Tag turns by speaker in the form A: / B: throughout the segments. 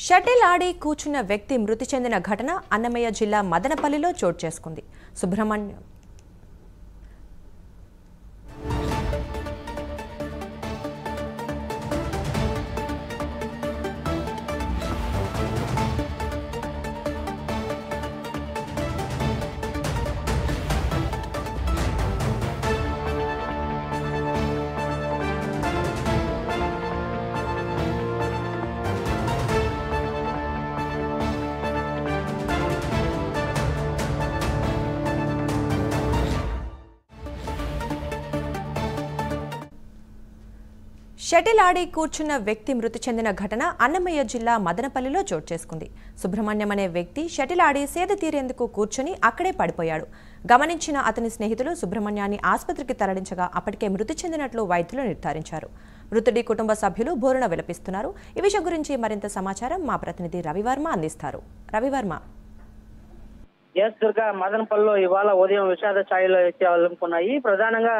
A: Shuttle ఆడి కూర్చున్న వ్యక్తి మృతి చెందిన ఘటన అన్నమయ్య జిల్లా మదనపల్లిలో చోటు చేసుకుంది. సుబ్రహ్మణ్యం షటిల్ ఆడి కూర్చున్న వ్యక్తి మృతి చెందిన ఘటన అన్నమయ్య జిల్లా మదనపల్లిలో చోటు చేసుకుంది. సుబ్రహ్మణ్యం అనే వ్యక్తి షటిల్ ఆడి సేద తీరేందుకు కూర్చుని అక్కడే పడిపోయాడు. గమనించిన అతని స్నేహితులు సుబ్రహ్మణ్యాన్ని ఆసుపత్రికి తరలించగా అప్పటికే మృతి చెందినట్లు వైద్యులు నిర్ధారించారు. మృతుడి కుటుంబ సభ్యులు బోరున విలపిస్తున్నారు. ఈ విషయం గురించి మరింత సమాచారం మా ప్రతినిధి రవివర్మ అందిస్తారు. రవివర్మ.
B: దుర్గా, మదనపల్లిలో ఇవాళ ఉదయం విషాద ఛాయలు అయితే అలుముకున్నాయి. ప్రధానంగా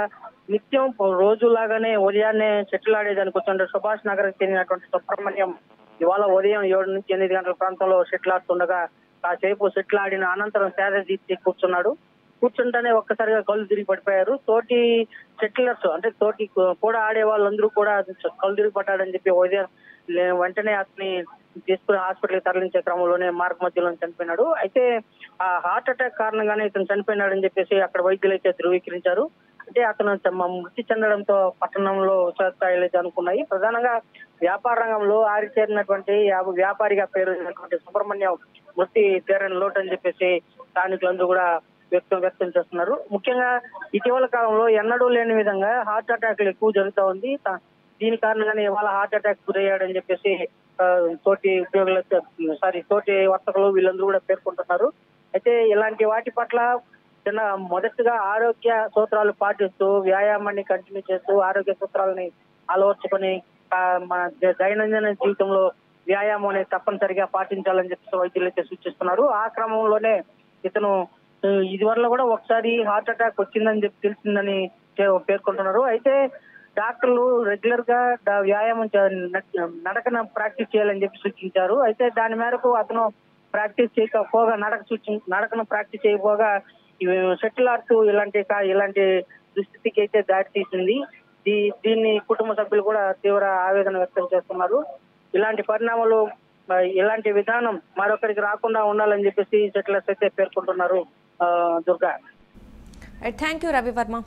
B: నిత్యం రోజులాగానే ఉదయాన్నే షటిల్ ఆడేదానికి కూర్చుంటే సుభాష్ నగర్ చెందినటువంటి సుబ్రహ్మణ్యం ఇవాళ ఉదయం 7 నుంచి 8 గంటల ప్రాంతంలో షటిల్ ఆడుతుండగా కాసేపు షటిల్ ఆడిన అనంతరం సేద తీసి కూర్చున్నాడు. కూర్చుంటేనే ఒక్కసారిగా కళ్ళు తిరిగి పడిపోయారు. తోటి షటిలర్స్ అంటే తోటి కూడా ఆడే వాళ్ళందరూ కూడా కళ్ళు తిరిగి పడ్డాడని చెప్పి ఉదయం వెంటనే అతని తీసుకుని హాస్పిటల్కి తరలించే క్రమంలోనే మార్గ మధ్యలో చనిపోయినాడు. అయితే ఆ హార్ట్ అటాక్ కారణంగానే ఇతను చనిపోయినాడని చెప్పేసి అక్కడ వైద్యులు అయితే ధృవీకరించారు. అంటే అతను మృతి చెందడంతో పట్టణంలో స్థాయిలు అయితే అనుకున్నాయి. ప్రధానంగా వ్యాపార రంగంలో ఆరిచేరినటువంటి వ్యాపారిగా పేరు సుబ్రహ్మణ్యం మృతి తీరని లోటు అని చెప్పేసి స్థానికులందరూ కూడా వ్యక్తం చేస్తున్నారు. ముఖ్యంగా ఇటీవల కాలంలో ఎన్నడూ లేని విధంగా హార్ట్ అటాక్లు ఎక్కువ జరుగుతూ ఉంది. దీని కారణంగానే ఇవాళ హార్ట్ అటాక్ గురయ్యాడని చెప్పేసి తోటి వర్తకులు వీళ్ళందరూ కూడా పేర్కొంటున్నారు. అయితే ఇలాంటి వాటి పట్ల మొదటిగా ఆరోగ్య సూత్రాలు పాటిస్తూ వ్యాయామాన్ని కంటిన్యూ చేస్తూ ఆరోగ్య సూత్రాలని అలవర్చుకొని మన దైనందిన జీవితంలో వ్యాయామం అనేది తప్పనిసరిగా పాటించాలని చెప్పి వైద్యులు అయితే సూచిస్తున్నారు. ఆ క్రమంలోనే ఇతను ఇదివరలో కూడా ఒకసారి హార్ట్ అటాక్ వచ్చిందని చెప్పి తెలిసిందని పేర్కొంటున్నారు. అయితే డాక్టర్లు రెగ్యులర్ గా వ్యాయామం నడకన ప్రాక్టీస్ చేయాలని చెప్పి సూచించారు. అయితే దాని మేరకు అతను ప్రాక్టీస్ చేయకపోగా నడకను ప్రాక్టీస్ చేయకపోగా షటిల్ ఆడుతూ ఇలాంటి దుస్థితికి అయితే దారి తీసింది. దీన్ని కుటుంబ సభ్యులు కూడా తీవ్ర ఆవేదన వ్యక్తం చేస్తున్నారు. ఇలాంటి పరిణామాలు ఇలాంటి విధానం మరొకరికి రాకుండా ఉండాలని చెప్పేసి షటిలర్స్ అయితే పేర్కొంటున్నారు. దుర్గా.
A: Thank you Ravi Varma.